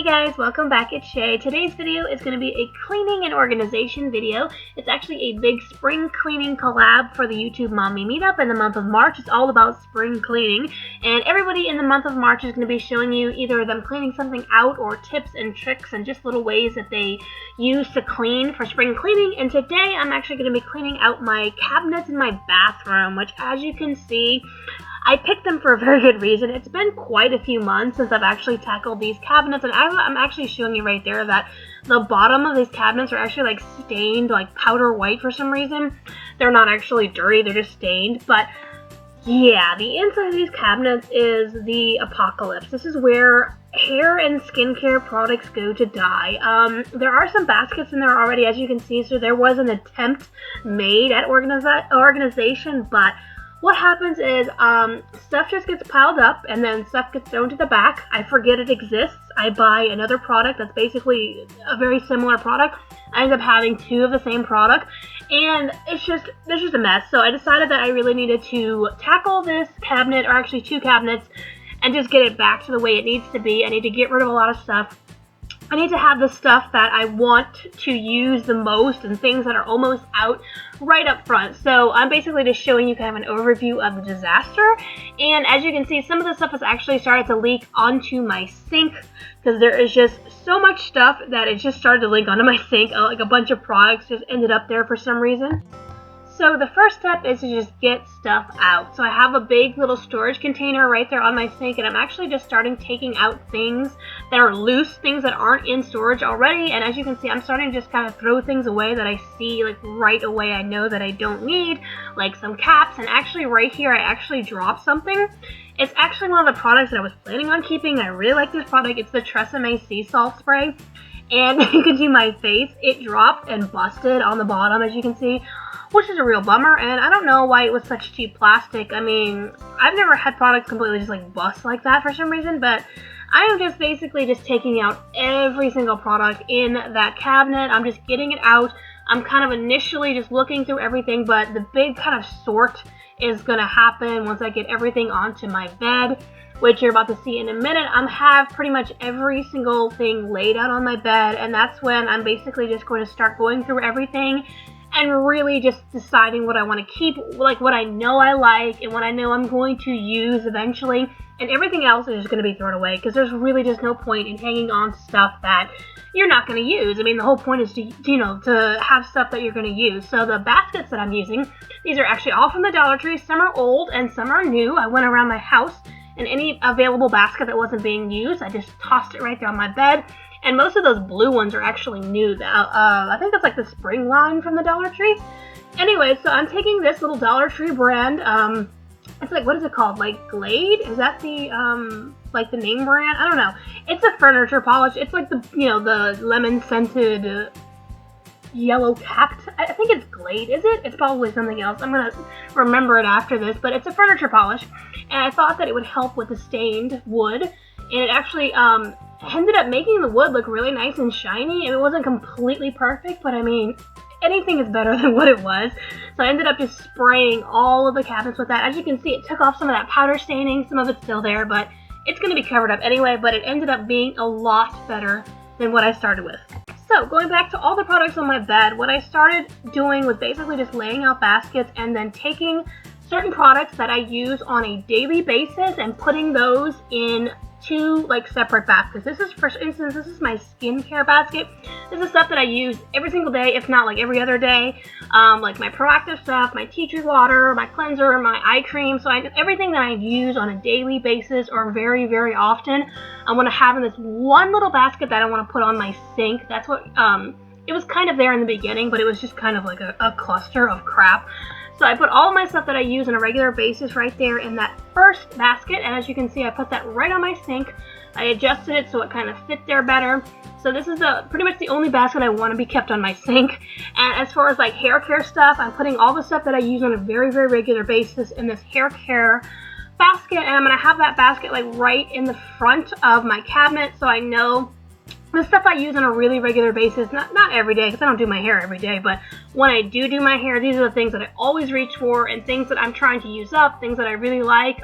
guys, welcome back. It's Shay. Today's video is going to be a cleaning and organization video. It's actually a big spring cleaning collab for the YouTube Mommy Meetup in the month of March. It's all about spring cleaning, and everybody in the month of March is going to be showing you either them cleaning something out or tips and tricks and just little ways that they use to clean for spring cleaning. And today I'm actually going to be cleaning out my cabinets in my bathroom, which, as you can see, I picked them for a very good reason. It's been quite a few months since I've actually tackled these cabinets, and I'm actually showing you right there that the bottom of these cabinets are actually like stained like powder white for some reason. They're not actually dirty, they're just stained. But yeah, the inside of these cabinets is the apocalypse. This is where hair and skincare products go to die. There are some baskets in there already, as you can see, so there was an attempt made at organization, but what happens is stuff just gets piled up and then stuff gets thrown to the back. I forget it exists. I buy another product that's basically a very similar product. I end up having two of the same product, and there's just a mess. So I decided that I really needed to tackle this cabinet, or actually two cabinets, and just get it back to the way it needs to be. I need to get rid of a lot of stuff. I need to have the stuff that I want to use the most and things that are almost out right up front. So I'm basically just showing you kind of an overview of the disaster. And as you can see, some of the stuff has actually started to leak onto my sink because there is just so much stuff that it just started to leak onto my sink. Like a bunch of products just ended up there for some reason. So the first step is to just get stuff out. So I have a big little storage container right there on my sink, and I'm actually just starting taking out things that are loose, things that aren't in storage already. And as you can see, I'm starting to just kind of throw things away that I see like right away I know that I don't need, like some caps. And actually right here I actually dropped something. It's actually one of the products that I was planning on keeping. I really like this product. It's the Tresemme Sea Salt Spray. And you can see my face, it dropped and busted on the bottom, as you can see, which is a real bummer. And I don't know why it was such cheap plastic. I mean, I've never had products completely just like bust like that for some reason, but I am just basically just taking out every single product in that cabinet. I'm just getting it out. I'm kind of initially just looking through everything, but the big kind of sort is going to happen once I get everything onto my bed, which you're about to see in a minute. I have pretty much every single thing laid out on my bed, and that's when I'm basically just going to start going through everything and really just deciding what I want to keep, like what I know I like and what I know I'm going to use eventually, and everything else is just going to be thrown away because there's really just no point in hanging on to stuff that you're not going to use. I mean, the whole point is to have stuff that you're going to use. So the baskets that I'm using, these are actually all from the Dollar Tree. Some are old and some are new. I went around my house, and any available basket that wasn't being used, I just tossed it right there on my bed. And most of those blue ones are actually new. I think that's like the spring line from the Dollar Tree. Anyway, so I'm taking this little Dollar Tree brand. It's like, what is it called? Like Glade? Is that the like the name brand? I don't know. It's a furniture polish. It's like the the lemon scented yellow capped. I think it's Glade. Is it? It's probably something else. I'm gonna remember it after this. But it's a furniture polish, and I thought that it would help with the stained wood, and it actually ended up making the wood look really nice and shiny. It wasn't completely perfect, but I mean, anything is better than what it was. So I ended up just spraying all of the cabinets with that. As you can see, it took off some of that powder staining. Some of it's still there, but it's going to be covered up anyway. But it ended up being a lot better than what I started with. So going back to all the products on my bed, what I started doing was basically just laying out baskets and then taking certain products that I use on a daily basis and putting those in two like separate baskets. This is, for instance, this is my skincare basket. This is stuff that I use every single day, if not like every other day. Like my proactive stuff, my tea tree water, my cleanser, my eye cream. So everything that I use on a daily basis or very, very often, I want to have in this one little basket that I want to put on my sink. That's what, it was kind of there in the beginning, but it was just kind of like a cluster of crap. So I put all of my stuff that I use on a regular basis right there in that first basket, and as you can see, I put that right on my sink. I adjusted it so it kind of fit there better. So this is pretty much the only basket I want to be kept on my sink. And as far as like hair care stuff, I'm putting all the stuff that I use on a very, very regular basis in this hair care basket, and I'm going to have that basket like right in the front of my cabinet, so I know the stuff I use on a really regular basis, not every day, because I don't do my hair every day, but when I do my hair, these are the things that I always reach for, and things that I'm trying to use up, things that I really like,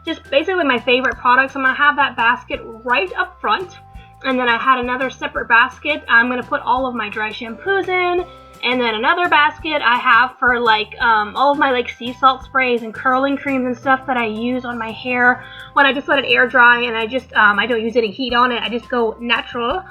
just basically my favorite products. I'm going to have that basket right up front, And then I had another separate basket I'm going to put all of my dry shampoos in. And then another basket I have for like all of my like sea salt sprays and curling creams and stuff that I use on my hair when I just let it air dry, and I just I don't use any heat on it. I just go natural.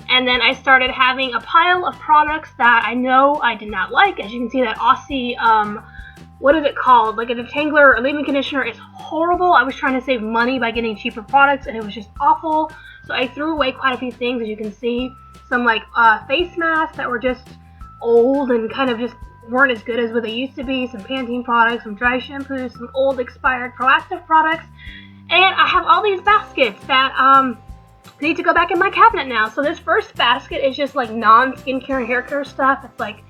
And then I started having a pile of products that I know I did not like. As you can see, that Aussie what is it called? Like a detangler or leave-in conditioner is horrible. I was trying to save money by getting cheaper products, and it was just awful. So I threw away quite a few things. As you can see, some like face masks that were just old and kind of just weren't as good as what they used to be, some Pantene products, some dry shampoos, some old expired Proactive products, and I have all these baskets that need to go back in my cabinet now. So this first basket is just like non-skincare and hair care stuff. It's like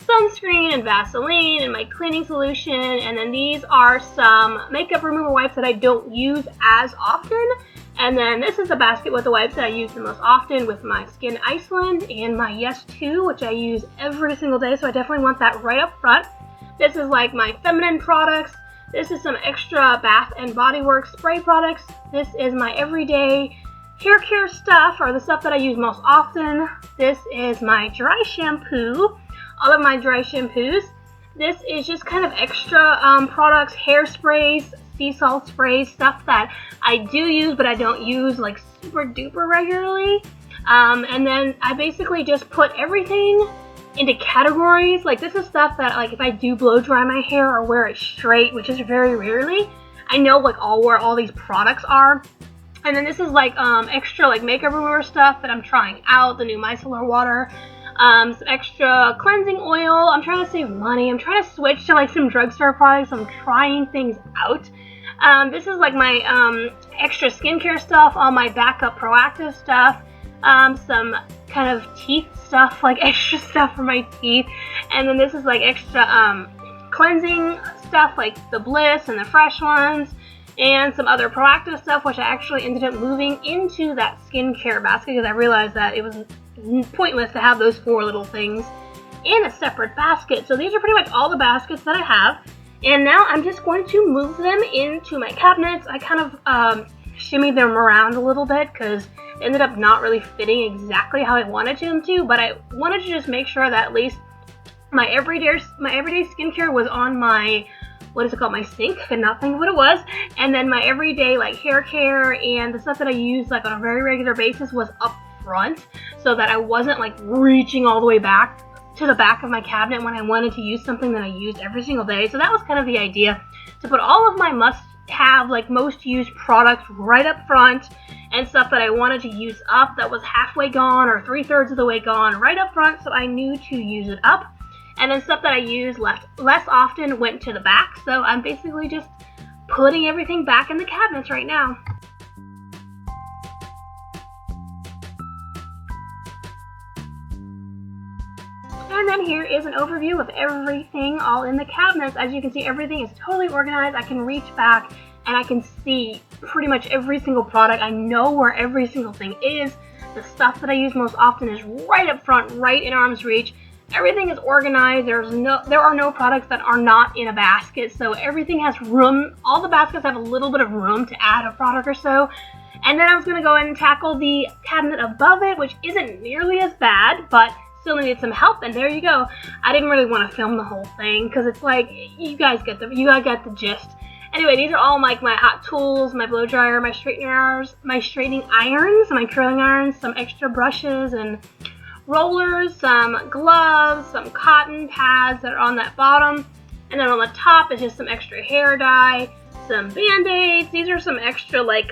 sunscreen and Vaseline and my cleaning solution, and then these are some makeup remover wipes that I don't use as often. And then this is the basket with the wipes that I use the most often, with my Skin Iceland and my Yes 2, which I use every single day, so I definitely want that right up front. This is like my feminine products. This is some extra Bath and Body Works spray products. This is my everyday hair care stuff, or the stuff that I use most often. This is my dry shampoo, all of my dry shampoos. This is just kind of extra products, hairsprays, sea salt sprays, stuff that I do use but I don't use like super duper regularly. And then I basically just put everything into categories. Like this is stuff that like if I do blow dry my hair or wear it straight, which is very rarely, I know like where all these products are. And then this is like extra like makeup remover stuff that I'm trying out, the new micellar water. Some extra cleansing oil. I'm trying to save money. I'm trying to switch to like some drugstore products. I'm trying things out. This is like my extra skincare stuff, all my backup Proactive stuff, some kind of teeth stuff, like extra stuff for my teeth. And then this is like extra cleansing stuff like the Bliss and the Fresh ones, and some other Proactive stuff, which I actually ended up moving into that skincare basket because I realized that it was pointless to have those 4 little things in a separate basket. So these are pretty much all the baskets that I have, and now I'm just going to move them into my cabinets. I kind of shimmied them around a little bit because it ended up not really fitting exactly how I wanted them to, but I wanted to just make sure that at least my everyday skincare was on my, what is it called, my sink. I could not think of what it was. And then my everyday like hair care and the stuff that I use like on a very regular basis was up front, so that I wasn't like reaching all the way back to the back of my cabinet when I wanted to use something that I used every single day. So that was kind of the idea, to put all of my must-have, like most used products right up front, and stuff that I wanted to use up that was halfway gone or 3/3 of the way gone right up front, so I knew to use it up. And then stuff that I use less often went to the back. So I'm basically just putting everything back in the cabinets right now. And then here is an overview of everything all in the cabinets. As you can see, everything is totally organized. I can reach back and I can see pretty much every single product. I know where every single thing is. The stuff that I use most often is right up front, right in arm's reach. Everything is organized. There are no products that are not in a basket, so everything has room. All the baskets have a little bit of room to add a product or so. And then I was going to go in and tackle the cabinet above it, which isn't nearly as bad, but still needed some help, and there you go. I didn't really want to film the whole thing because it's like, you guys get the gist. Anyway, these are all like my hot tools, my blow dryer, my straightening irons, my curling irons, some extra brushes and rollers, some gloves, some cotton pads that are on that bottom, and then on the top is just some extra hair dye, some band-aids. These are some extra like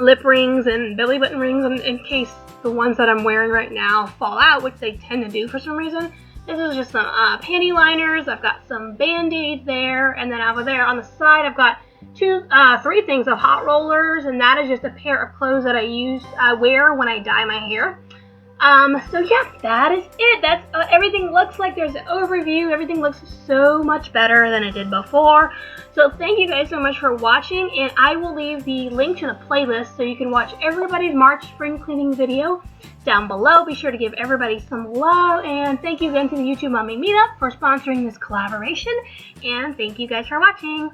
lip rings and belly button rings in case the ones that I'm wearing right now fall out, which they tend to do for some reason. This is just some panty liners. I've got some band-aids there, and then over there on the side I've got 3 things of hot rollers, and that is just a pair of clothes that I wear when I dye my hair. So yeah, that is it. That's everything looks like. There's an overview. Everything looks so much better than it did before. So thank you guys so much for watching, and I will leave the link to the playlist so you can watch everybody's March spring cleaning video down below. Be sure to give everybody some love, and thank you again to the YouTube Mommy Meetup for sponsoring this collaboration, and thank you guys for watching.